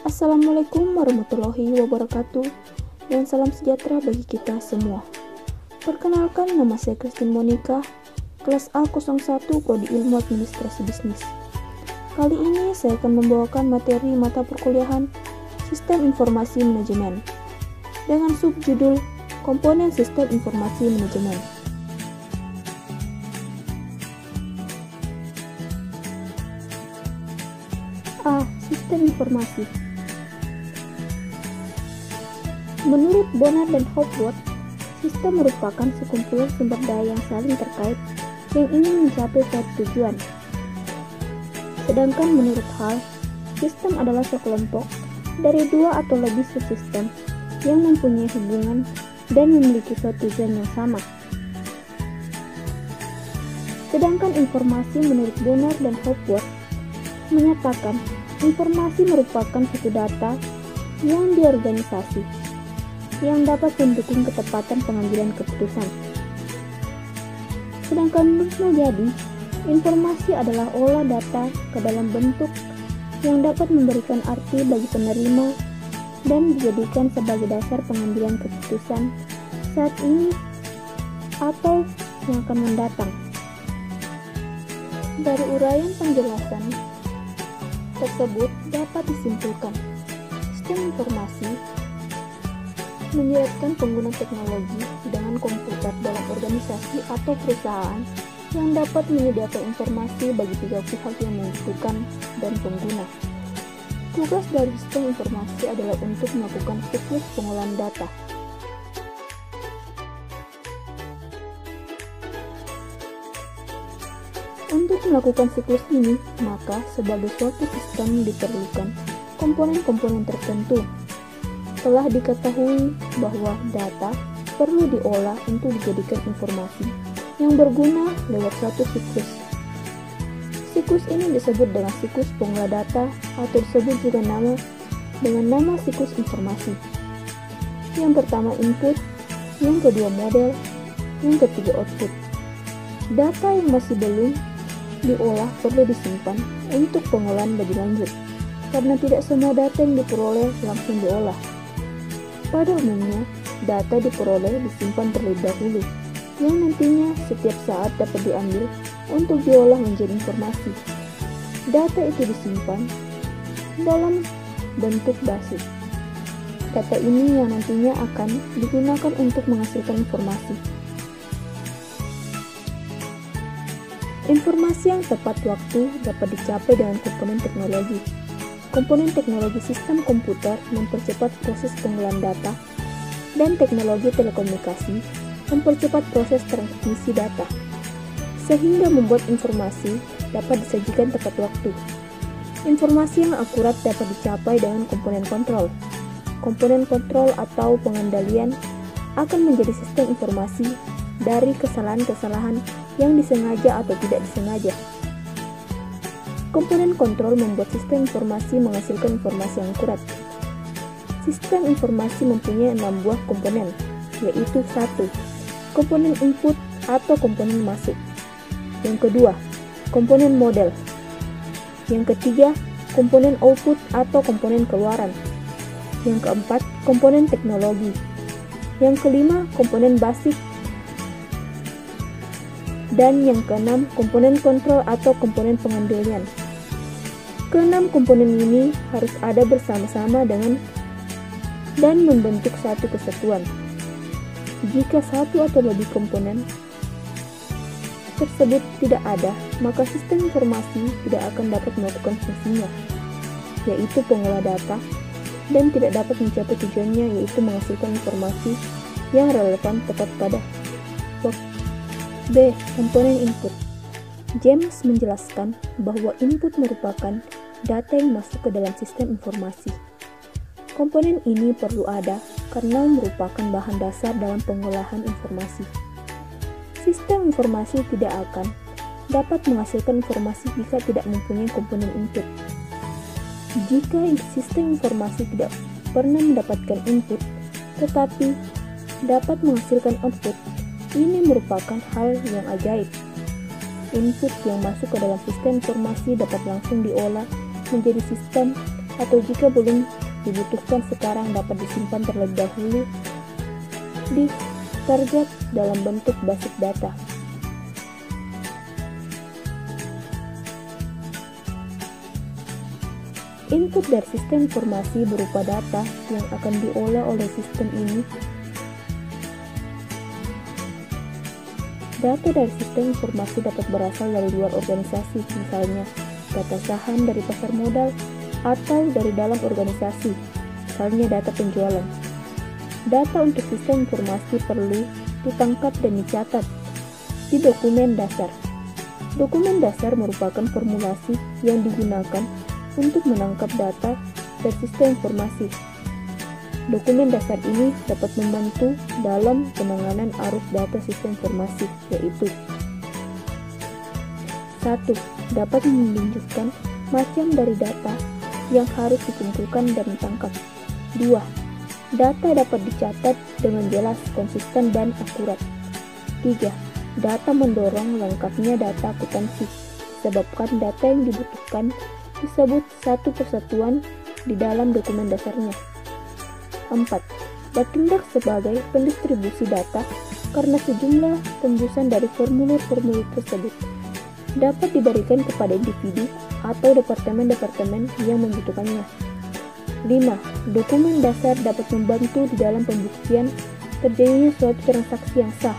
Assalamualaikum warahmatullahi wabarakatuh, dan salam sejahtera bagi kita semua. Perkenalkan, nama saya Christine Monica, kelas A01 Prodi Ilmu Administrasi Bisnis. Kali ini saya akan membawakan materi mata perkuliahan Sistem Informasi Manajemen dengan subjudul Komponen Sistem Informasi Manajemen. A. Sistem informasi. Menurut Bonner dan Hopwood, sistem merupakan sekumpulan sumber daya yang saling terkait yang ingin mencapai suatu tujuan. Sedangkan menurut Hall, sistem adalah sekelompok dari dua atau lebih subsistem yang mempunyai hubungan dan memiliki suatu tujuan yang sama. Sedangkan informasi menurut Bonner dan Hopwood menyatakan informasi merupakan suatu data yang diorganisasi yang dapat mendukung ketepatan pengambilan keputusan. Sedangkan menurut Mujadi, informasi adalah olah data ke dalam bentuk yang dapat memberikan arti bagi penerima dan dijadikan sebagai dasar pengambilan keputusan saat ini atau yang akan mendatang. Dari uraian penjelasan tersebut dapat disimpulkan, sistem informasi menyeratkan pengguna teknologi dengan komputer dalam organisasi atau perusahaan yang dapat menyediakan informasi bagi tiga pihak yang membutuhkan dan pengguna. Tugas dari sistem informasi adalah untuk melakukan siklus pengolahan data. Untuk melakukan siklus ini, maka sebagai suatu sistem diperlukan komponen-komponen tertentu. Telah diketahui bahwa data perlu diolah untuk dijadikan informasi yang berguna lewat suatu siklus. Siklus ini disebut dengan siklus pengolah data atau disebut juga dengan nama siklus informasi. Yang pertama input, yang kedua model, yang ketiga output. Data yang masih belum diolah perlu disimpan untuk pengolahan lebih lanjut, karena tidak semua data yang diperoleh langsung diolah. Pada umumnya, data diperoleh disimpan terlebih dahulu, yang nantinya setiap saat dapat diambil untuk diolah menjadi informasi. Data itu disimpan dalam bentuk basis. Data ini yang nantinya akan digunakan untuk menghasilkan informasi. Informasi yang tepat waktu dapat dicapai dengan komponen teknologi. Komponen teknologi sistem komputer mempercepat proses pengolahan data, dan teknologi telekomunikasi mempercepat proses transmisi data, sehingga membuat informasi dapat disajikan tepat waktu. Informasi yang akurat dapat dicapai dengan komponen kontrol. Komponen kontrol atau pengendalian akan menjadi sistem informasi dari kesalahan-kesalahan yang disengaja atau tidak disengaja. Komponen kontrol membuat sistem informasi menghasilkan informasi yang akurat. Sistem informasi mempunyai 6 buah komponen, yaitu 1. Komponen input atau komponen masuk. Yang kedua, komponen model. Yang ketiga, komponen output atau komponen keluaran. Yang keempat, komponen teknologi. Yang kelima, komponen basic. Dan yang keenam, komponen kontrol atau komponen pengendalian. Keenam komponen ini harus ada bersama-sama dan membentuk satu kesatuan. Jika satu atau lebih komponen tersebut tidak ada, maka sistem informasi tidak akan dapat melakukan fungsinya, yaitu pengolah data, dan tidak dapat mencapai tujuannya, yaitu menghasilkan informasi yang relevan tepat pada waktu. B. Komponen input. James menjelaskan bahwa input merupakan data yang masuk ke dalam sistem informasi. Komponen ini perlu ada karena merupakan bahan dasar dalam pengolahan informasi. Sistem informasi tidak akan dapat menghasilkan informasi jika tidak mempunyai komponen input. Jika sistem informasi tidak pernah mendapatkan input, tetapi dapat menghasilkan output, ini merupakan hal yang ajaib. Input yang masuk ke dalam sistem informasi dapat langsung diolah menjadi sistem atau jika belum dibutuhkan sekarang dapat disimpan terlebih dahulu di target dalam bentuk basic data. Input dari sistem informasi berupa data yang akan diolah oleh sistem ini. Data dari sistem informasi dapat berasal dari luar organisasi, misalnya data saham dari pasar modal, atau dari dalam organisasi, misalnya data penjualan. Data untuk sistem informasi perlu ditangkap dan dicatat di dokumen dasar. Dokumen dasar merupakan formulasi yang digunakan untuk menangkap data dari sistem informasi. Dokumen dasar ini dapat membantu dalam penanganan arus data sistem informasi, yaitu 1. Dapat menunjukkan macam dari data yang harus dikumpulkan dan ditangkap. 2. Data dapat dicatat dengan jelas, konsisten, dan akurat. 3. Data mendorong lengkapnya data akuntansi, sebabkan data yang dibutuhkan disebut satu persatuan di dalam dokumen dasarnya. 4. Bertindak sebagai pendistribusi data karena sejumlah tembusan dari formulir-formulir tersebut dapat diberikan kepada individu atau departemen-departemen yang membutuhkannya. 5. Dokumen dasar dapat membantu di dalam pembuktian terjadinya suatu transaksi yang sah,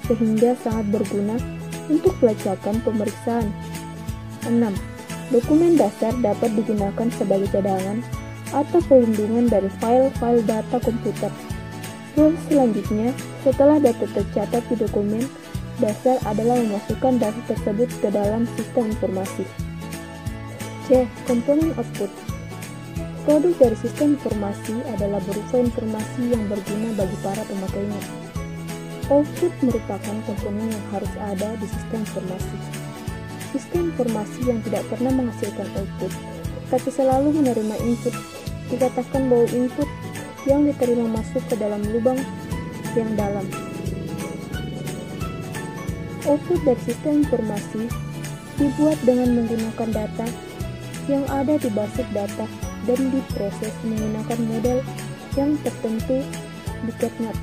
sehingga sangat berguna untuk pelacakan pemeriksaan. 6. Dokumen dasar dapat digunakan sebagai cadangan atau pelindungan dari file-file data komputer. Proses selanjutnya, setelah data tercatat di dokumen dasar adalah memasukkan data tersebut ke dalam sistem informasi. C. Komponen output. Produk dari sistem informasi adalah berupa informasi yang berguna bagi para pemakainya. Output merupakan komponen yang harus ada di sistem informasi. Sistem informasi yang tidak pernah menghasilkan output, tapi selalu menerima input, dikatakan bahwa input yang diterima masuk ke dalam lubang yang dalam. Output dari sistem informasi dibuat dengan menggunakan data yang ada di basis data dan diproses menggunakan model yang tertentu di CAPNet.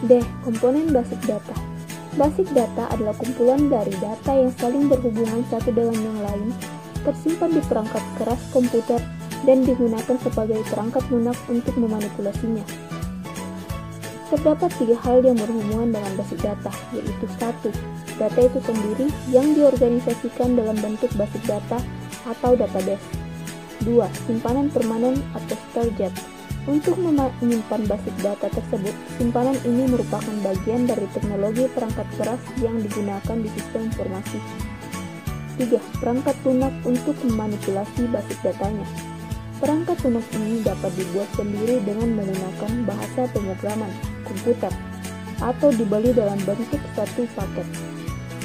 D. Komponen basic data. Basic data adalah kumpulan dari data yang saling berhubungan satu dengan yang lain, tersimpan di perangkat keras komputer, dan digunakan sebagai perangkat lunak untuk memanipulasinya. Terdapat 3 hal yang berhubungan dengan basic data, yaitu 1. Data itu sendiri yang diorganisasikan dalam bentuk basic data atau database. 2. Simpanan permanen atau storage. Untuk menyimpan basic data tersebut, simpanan ini merupakan bagian dari teknologi perangkat keras yang digunakan di sistem informasi. 3. Perangkat lunak untuk memanipulasi basic datanya. Perangkat lunak ini dapat dibuat sendiri dengan menggunakan bahasa pemrograman komputer atau dibeli dalam bentuk satu paket.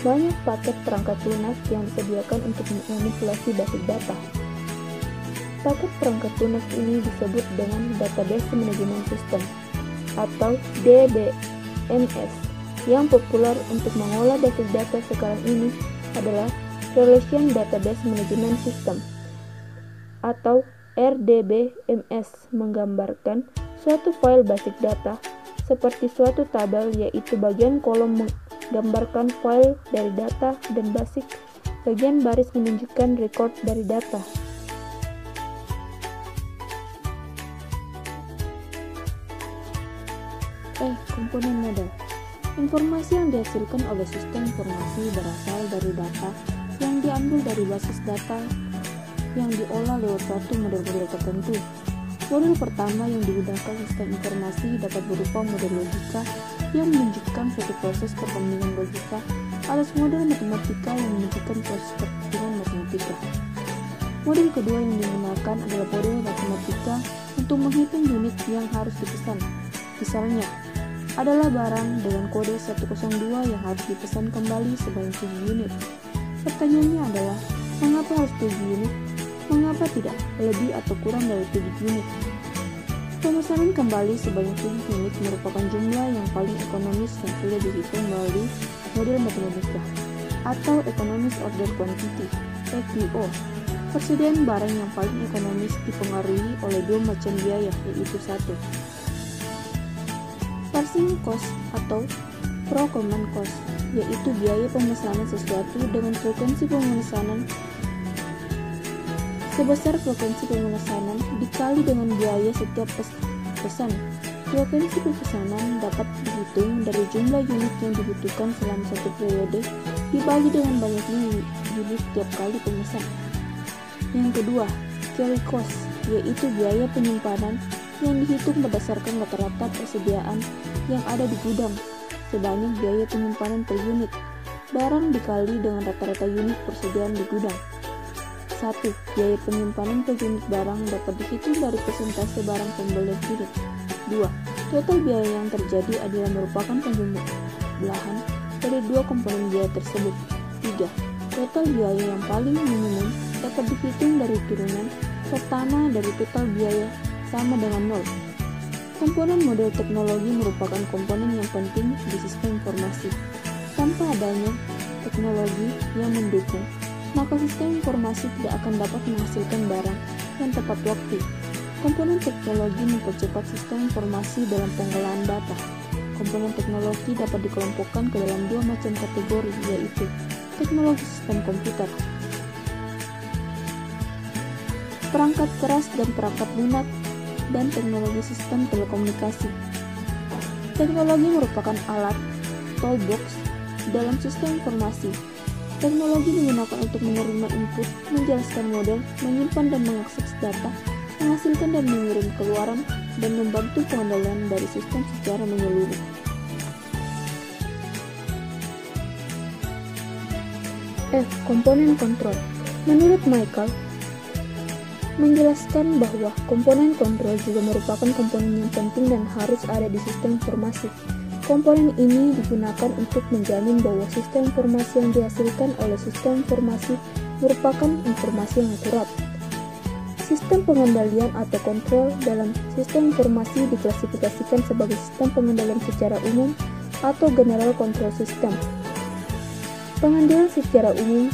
Banyak paket perangkat lunak yang disediakan untuk memanipulasi basic data. Paket perangkat lunak ini disebut dengan Database Management System atau DBMS. Yang populer untuk mengolah basic data sekarang ini adalah Relation Database Management System atau RDBMS, menggambarkan suatu file basic data seperti suatu tabel, yaitu bagian kolom menggambarkan file dari data dan basic bagian baris menunjukkan record dari data. Komponen model. Informasi yang dihasilkan oleh sistem informasi berasal dari data yang diambil dari basis data yang diolah lewat suatu model-model tertentu. Model pertama yang digunakan sistem informasi dapat berupa model logika yang menunjukkan suatu proses perbandingan logika alias model matematika yang menunjukkan proses perhitungan matematika. Model kedua yang digunakan adalah model matematika untuk menghitung unit yang harus dipesan. Misalnya, adalah barang dengan kode 102 yang harus dipesan kembali sebanyak 7 unit. Pertanyaannya adalah, mengapa harus 7 unit? Mengapa tidak lebih atau kurang dari 7 unit? Pemesanan kembali sebanyak 7 unit merupakan jumlah yang paling ekonomis yang sudah dihitung melalui model matematika. atau Economics Order Quantity (EQO). Persediaan barang yang paling ekonomis dipengaruhi oleh dua macam biaya, yaitu satu, parsing cost atau procurement cost, yaitu biaya pemesanan sesuatu dengan frekuensi pemesanan sebesar frekuensi pemesanan dikali dengan biaya setiap pesan. Frekuensi pemesanan dapat dihitung dari jumlah unit yang dibutuhkan selama satu periode dibagi dengan banyaknya unit tiap kali pemesan. Yang kedua, carry cost, yaitu biaya penyimpanan yang dihitung berdasarkan rata-rata persediaan yang ada di gudang sebanyak biaya penyimpanan per unit barang dikali dengan rata-rata unit persediaan di gudang. 1. Biaya penyimpanan per unit barang dapat dihitung dari persentase barang pembelian unit. 2. Total biaya yang terjadi adalah merupakan penjumlahan dari dua komponen biaya tersebut. 3. Total biaya yang paling minimum dapat dihitung dari turunan pertama dari total biaya sama dengan 0. Komponen model teknologi merupakan komponen yang penting di sistem informasi. Tanpa adanya teknologi yang mendukung, maka sistem informasi tidak akan dapat menghasilkan barang yang tepat waktu. Komponen teknologi mempercepat sistem informasi dalam pengolahan data. Komponen teknologi dapat dikelompokkan ke dalam dua macam kategori, yaitu teknologi sistem komputer, perangkat keras dan perangkat lunak, dan teknologi sistem telekomunikasi. Teknologi merupakan alat toolbox dalam sistem informasi. Teknologi digunakan untuk menerima input, menjelaskan model, menyimpan dan mengakses data, menghasilkan dan mengirim keluaran, dan membantu pengendalian dari sistem secara menyeluruh. F. Komponen kontrol. Menurut Michael, menjelaskan bahwa komponen kontrol juga merupakan komponen yang penting dan harus ada di sistem informasi. Komponen ini digunakan untuk menjamin bahwa sistem informasi yang dihasilkan oleh sistem informasi merupakan informasi yang akurat. Sistem pengendalian atau kontrol dalam sistem informasi diklasifikasikan sebagai sistem pengendalian secara umum atau general control system. Pengendalian secara umum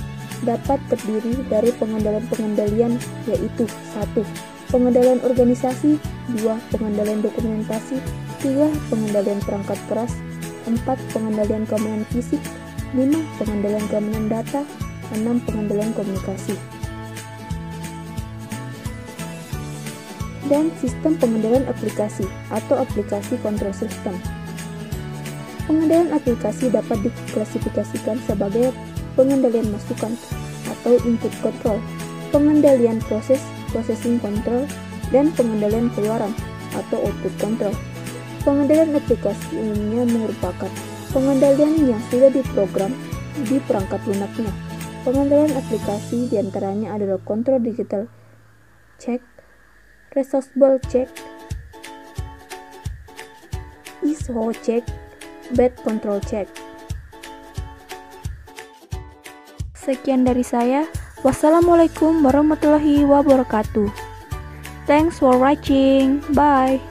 dapat terdiri dari pengendalian-pengendalian, yaitu 1. Pengendalian organisasi, 2. Pengendalian dokumentasi, 3. Pengendalian perangkat keras, 4. Pengendalian keamanan fisik, 5. Pengendalian keamanan data, 6. Pengendalian komunikasi. Dan sistem pengendalian aplikasi atau aplikasi control system. Pengendalian aplikasi dapat diklasifikasikan sebagai pengendalian masukan atau input control, pengendalian proses, processing control, dan pengendalian keluaran atau output control. Pengendalian aplikasi umumnya merupakan pengendalian yang sudah diprogram di perangkat lunaknya. Pengendalian aplikasi diantaranya adalah control digital check, resourceable check, ISO check, bad control check. Sekian dari saya. Wassalamualaikum warahmatullahi wabarakatuh. Thanks for watching. Bye.